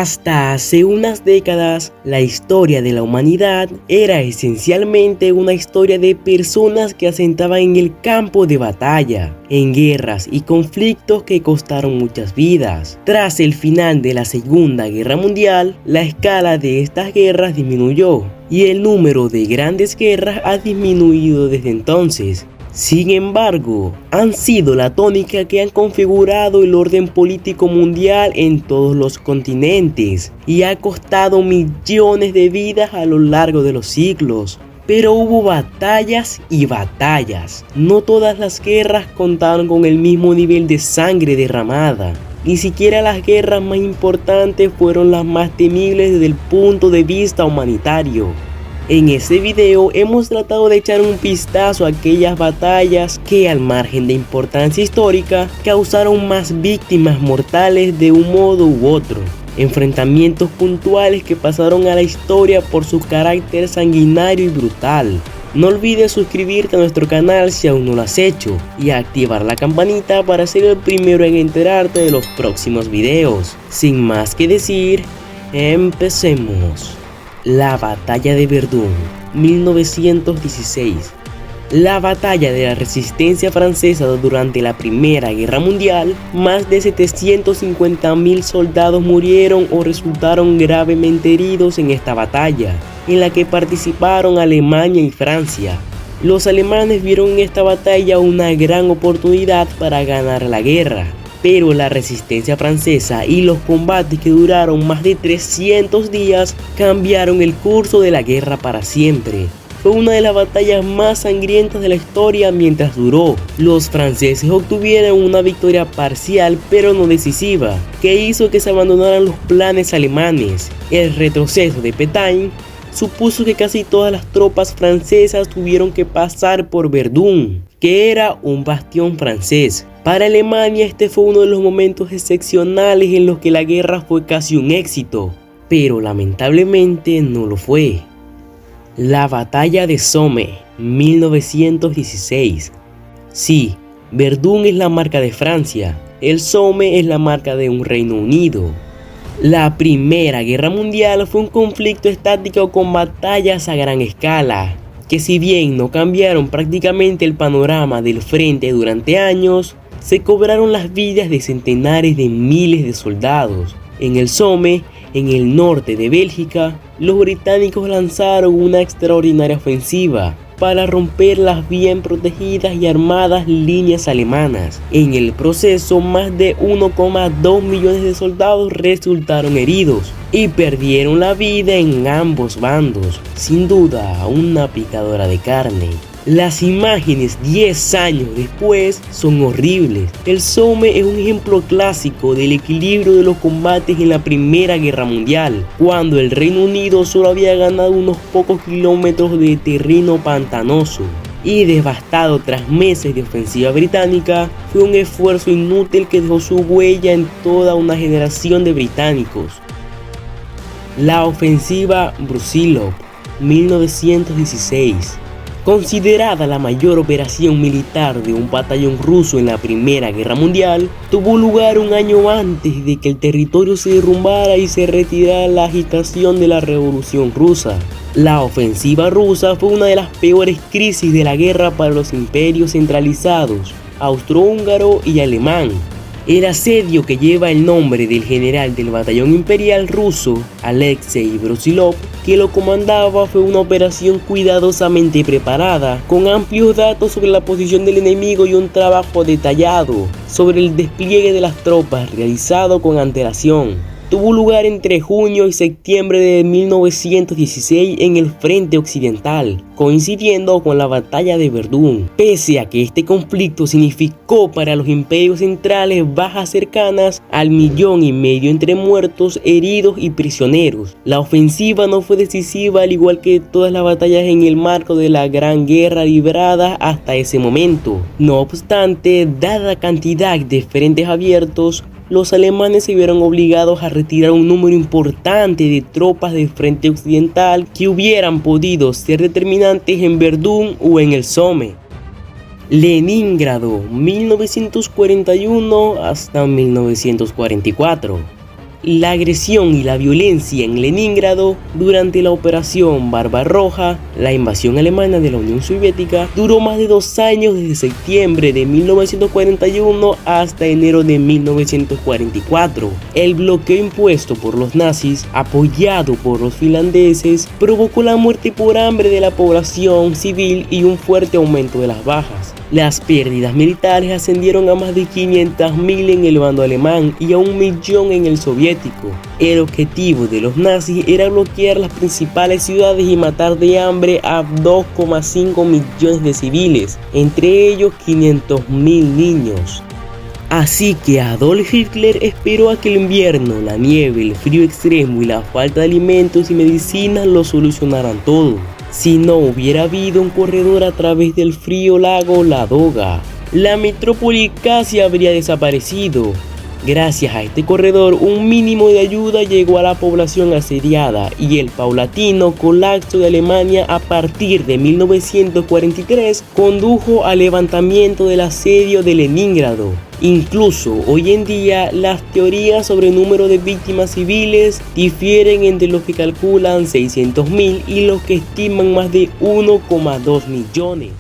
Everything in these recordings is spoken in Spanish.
Hasta hace unas décadas, la historia de la humanidad era esencialmente una historia de personas que asentaban en el campo de batalla, en guerras y conflictos que costaron muchas vidas. Tras el final de la Segunda Guerra Mundial, la escala de estas guerras disminuyó y el número de grandes guerras ha disminuido desde entonces. Sin embargo, han sido la tónica que han configurado el orden político mundial en todos los continentes y ha costado millones de vidas a lo largo de los siglos. Pero hubo batallas y batallas. No todas las guerras contaron con el mismo nivel de sangre derramada. Ni siquiera las guerras más importantes fueron las más temibles desde el punto de vista humanitario. En este video hemos tratado de echar un vistazo a aquellas batallas que, al margen de importancia histórica, causaron más víctimas mortales de un modo u otro. Enfrentamientos puntuales que pasaron a la historia por su carácter sanguinario y brutal. No olvides suscribirte a nuestro canal si aún no lo has hecho y activar la campanita para ser el primero en enterarte de los próximos videos. Sin más que decir, empecemos. La batalla de Verdún, 1916. La batalla de la resistencia francesa durante la Primera Guerra Mundial. Más de 750.000 soldados murieron o resultaron gravemente heridos en esta batalla, en la que participaron Alemania y Francia. Los alemanes vieron en esta batalla una gran oportunidad para ganar la guerra, pero la resistencia francesa y los combates que duraron más de 300 días cambiaron el curso de la guerra para siempre. Fue una de las batallas más sangrientas de la historia mientras duró. Los franceses obtuvieron una victoria parcial pero no decisiva, que hizo que se abandonaran los planes alemanes. El retroceso de Pétain supuso que casi todas las tropas francesas tuvieron que pasar por Verdún, que era un bastión francés. Para Alemania este fue uno de los momentos excepcionales en los que la guerra fue casi un éxito, pero lamentablemente no lo fue. La batalla de Somme, 1916. Sí, Verdún es la marca de Francia, el Somme es la marca de un Reino Unido. La Primera Guerra Mundial fue un conflicto estático con batallas a gran escala, que si bien no cambiaron prácticamente el panorama del frente durante años, se cobraron las vidas de centenares de miles de soldados. En el Somme, en el norte de Bélgica, los británicos lanzaron una extraordinaria ofensiva para romper las bien protegidas y armadas líneas alemanas. En el proceso, más de 1,2 millones de soldados resultaron heridos y perdieron la vida en ambos bandos. Sin duda, una picadora de carne. Las imágenes 10 años después son horribles. El Somme es un ejemplo clásico del equilibrio de los combates en la Primera Guerra Mundial, cuando el Reino Unido solo había ganado unos pocos kilómetros de terreno pantanoso y devastado tras meses de ofensiva británica. Fue un esfuerzo inútil que dejó su huella en toda una generación de británicos. La ofensiva Brusilov, 1916. Considerada la mayor operación militar de un batallón ruso en la Primera Guerra Mundial, tuvo lugar un año antes de que el territorio se derrumbara y se retirara la agitación de la Revolución Rusa. La ofensiva rusa fue una de las peores crisis de la guerra para los imperios centralizados, austrohúngaro y alemán. El asedio, que lleva el nombre del general del batallón imperial ruso, Alexei Brusilov, que lo comandaba, fue una operación cuidadosamente preparada, con amplios datos sobre la posición del enemigo y un trabajo detallado sobre el despliegue de las tropas realizado con antelación. Tuvo lugar entre junio y septiembre de 1916 en el frente occidental, coincidiendo con la batalla de Verdún. Pese a que este conflicto significó para los imperios centrales bajas cercanas al 1,5 millones entre muertos, heridos y prisioneros, la ofensiva no fue decisiva, al igual que todas las batallas en el marco de la Gran Guerra librada hasta ese momento. No obstante, dada la cantidad de frentes abiertos, los alemanes se vieron obligados a retirar un número importante de tropas del frente occidental que hubieran podido ser determinantes en Verdún o en el Somme. Leningrado, 1941 hasta 1944. La agresión y la violencia en Leningrado durante la Operación Barbarroja, la invasión alemana de la Unión Soviética, duró más de 2 años desde septiembre de 1941 hasta enero de 1944. El bloqueo impuesto por los nazis, apoyado por los finlandeses, provocó la muerte por hambre de la población civil y un fuerte aumento de las bajas. Las pérdidas militares ascendieron a más de 500.000 en el bando alemán y a 1 millón en el soviético. El objetivo de los nazis era bloquear las principales ciudades y matar de hambre a 2,5 millones de civiles, entre ellos 500.000 niños. Así que Adolf Hitler esperó a que el invierno, la nieve, el frío extremo y la falta de alimentos y medicinas lo solucionaran todo. Si no hubiera habido un corredor a través del frío lago Ladoga, la metrópoli casi habría desaparecido. Gracias a este corredor, un mínimo de ayuda llegó a la población asediada y el paulatino colapso de Alemania a partir de 1943 condujo al levantamiento del asedio de Leningrado. Incluso hoy en día las teorías sobre el número de víctimas civiles difieren entre los que calculan 600.000 y los que estiman más de 1,2 millones.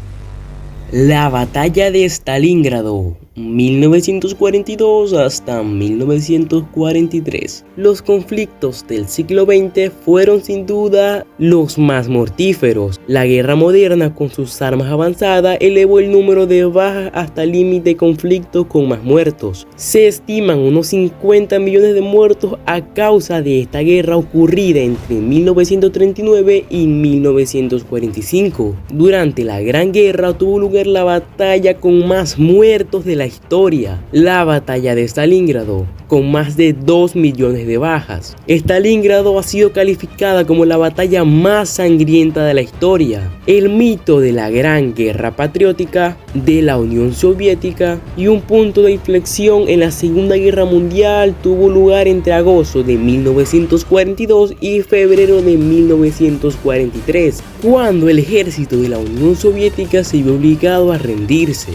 La batalla de Stalingrado, 1942 hasta 1943. Los conflictos del siglo XX fueron sin duda los más mortíferos. La guerra moderna con sus armas avanzadas elevó el número de bajas hasta el límite de conflicto con más muertos. Se estiman unos 50 millones de muertos a causa de esta guerra ocurrida entre 1939 y 1945. Durante la Gran Guerra tuvo lugar la batalla con más muertos de la historia, la batalla de Stalingrado, con más de 2 millones de bajas. Stalingrado ha sido calificada como la batalla más sangrienta de la historia. El mito de la Gran Guerra Patriótica de la Unión Soviética y un punto de inflexión en la Segunda Guerra Mundial tuvo lugar entre agosto de 1942 y febrero de 1943, cuando el ejército de la Unión Soviética se vio obligado a rendirse.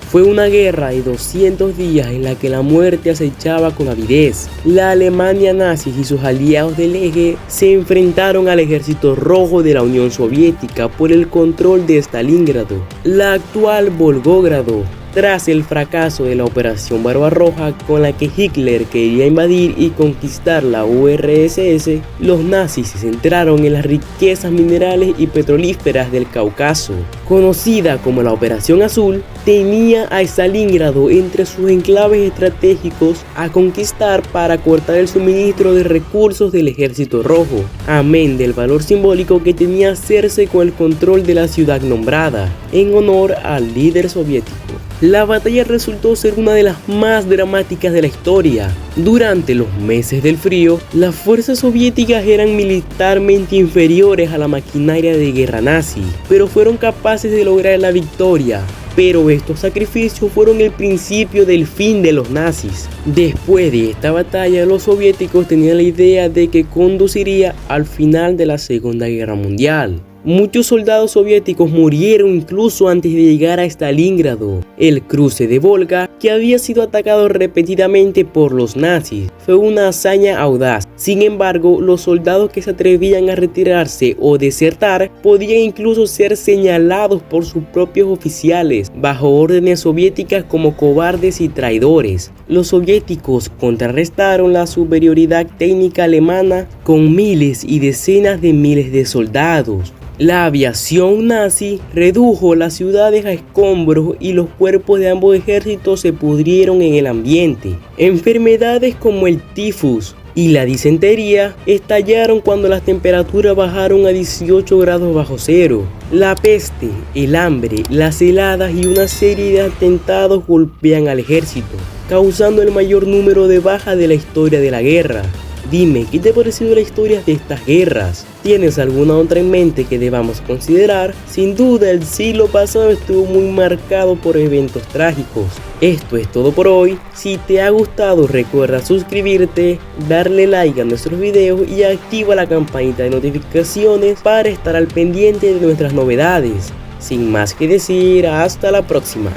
Fue una guerra de 200 días en la que la muerte acechaba con avidez. La Alemania nazi y sus aliados del eje se enfrentaron al ejército rojo de la Unión Soviética por el control de Stalingrado, la actual Volgogrado. Tras el fracaso de la Operación Barbarroja, con la que Hitler quería invadir y conquistar la URSS, los nazis se centraron en las riquezas minerales y petrolíferas del Cáucaso. Conocida como la Operación Azul, tenía a Stalingrado entre sus enclaves estratégicos a conquistar para cortar el suministro de recursos del Ejército Rojo, amén del valor simbólico que tenía hacerse con el control de la ciudad nombrada, en honor al líder soviético. La batalla resultó ser una de las más dramáticas de la historia. Durante los meses del frío, las fuerzas soviéticas eran militarmente inferiores a la maquinaria de guerra nazi, pero fueron capaces de lograr la victoria. Pero estos sacrificios fueron el principio del fin de los nazis. Después de esta batalla, los soviéticos tenían la idea de que conduciría al final de la Segunda Guerra Mundial. Muchos soldados soviéticos murieron incluso antes de llegar a Stalingrado. El cruce de Volga, que había sido atacado repetidamente por los nazis, fue una hazaña audaz. Sin embargo, los soldados que se atrevían a retirarse o desertar podían incluso ser señalados por sus propios oficiales bajo órdenes soviéticas como cobardes y traidores. Los soviéticos contrarrestaron la superioridad técnica alemana con miles y decenas de miles de soldados. La aviación nazi redujo las ciudades a escombros y los cuerpos de ambos ejércitos se pudrieron en el ambiente. Enfermedades como el tifus y la disentería estallaron cuando las temperaturas bajaron a 18 grados bajo cero. La peste, el hambre, las heladas y una serie de atentados golpean al ejército, causando el mayor número de bajas de la historia de la guerra. Dime, ¿qué te ha parecido la historia de estas guerras? ¿Tienes alguna otra en mente que debamos considerar? Sin duda, el siglo pasado estuvo muy marcado por eventos trágicos. Esto es todo por hoy. Si te ha gustado, recuerda suscribirte, darle like a nuestros videos y activa la campanita de notificaciones para estar al pendiente de nuestras novedades. Sin más que decir, hasta la próxima.